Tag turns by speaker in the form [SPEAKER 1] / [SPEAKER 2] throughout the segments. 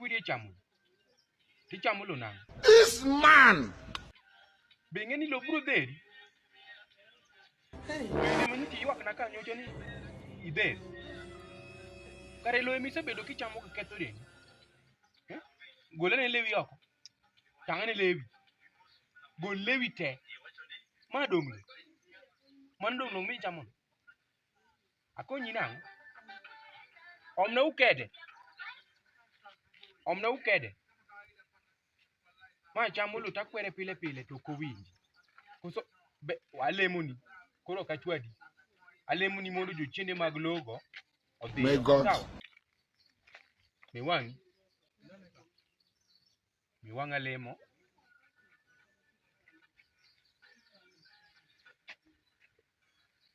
[SPEAKER 1] widi chamu. Ti chamu lo nang.
[SPEAKER 2] This man.
[SPEAKER 1] Bengeni lo bro deri. Bengeni mani ti wak na ka nyocho ni ider. Kare lo emise bedo ki chamu ka keto den. Golene lewi yoko. Tangane lewi. Gol lewi te. Ma dong lo. Man dong lo mi chamu. Ako nyinang. Omna ukede. Omna ukede. Ma chamu lo takwere pile pile to ko winji. Kuso be alemuni. Koro kachwadi. Alemuni mondo jochiende mag logo.
[SPEAKER 2] May God.
[SPEAKER 1] Sawa. Miwang alemo.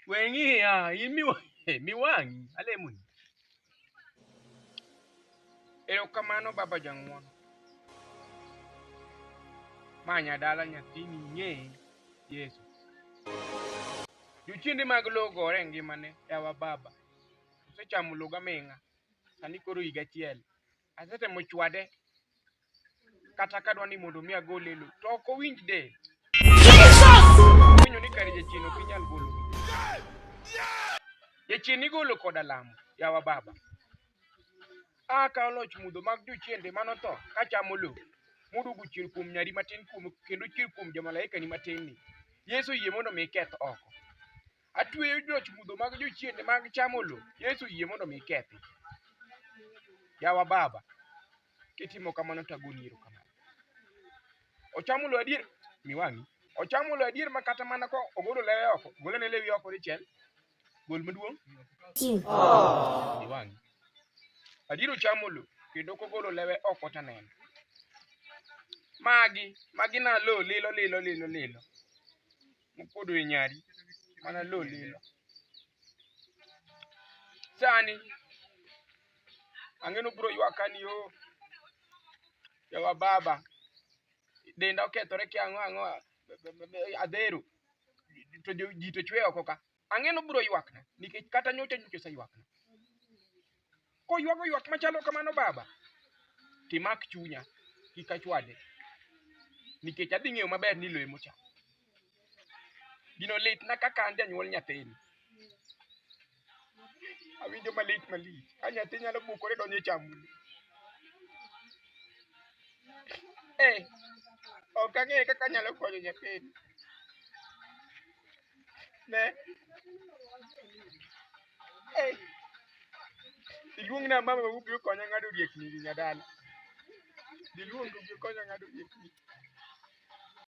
[SPEAKER 1] Wengi ya miwangi alemuni. Ero kamano baba jangwon. Ma Nyadala nyathini ng'e Yesu. Jochiende mag logo rengi mane yawa baba. Osechamo loga menga. Sani koro higa chiel. Asetemo chwade. Kata kadwa ni mondo mi agole lo. To ok owinj del. Winjo ni kare jachien ok inyal golo. Jachien igolo koda lamo. Yawa baba. Aka oloch mudho mag jochiende manoto kachamo lo. Mudugu chier kuom nyari matin kuom kendo chier kuom jamalaika ni matin ni. Yesu yie mondo mi keth oko. Atweyo joch mudho mag jochiende mag chamo lo. Yesu yie mondo mi kethi. Yawa baba. Kitimo kamano tagoni ero kamano. Ochamo lo adier miwangi. Ochamo lo adier makata mana ko ogolo lewe oko. Golo ne lewi oko dichiel. Gol maduong'. Miwangi. Adier ochamo lo kendo kogolo lewe oko taneno. Magi na lo lilo. Mukodo e nyari. Mana lo lilo. Sani. Ang'eno bro ywakani yo. Yawa baba. Denda okethore ki ang'o. Adhero. To ji to chwe oko ka. Ang'eno bro ywakna. Nikech kata nyote sa ywakna. Ko ywak machalo kamano baba. Timak chunya. Kika chwade. Nikech adhi ng'eyo maber ni lo emocha. Gino lit na kaka an janyuol nyathini. Awinjo malit. Ka nyathi nyalo bukore donjo e chamo. Ok ang'e kaka nyalo konyo nyathini. Ne. Iluongna mama ubiro konya ng'ado riekni gi Nyadala. Diluongo ubiro konya ng'ado riekni.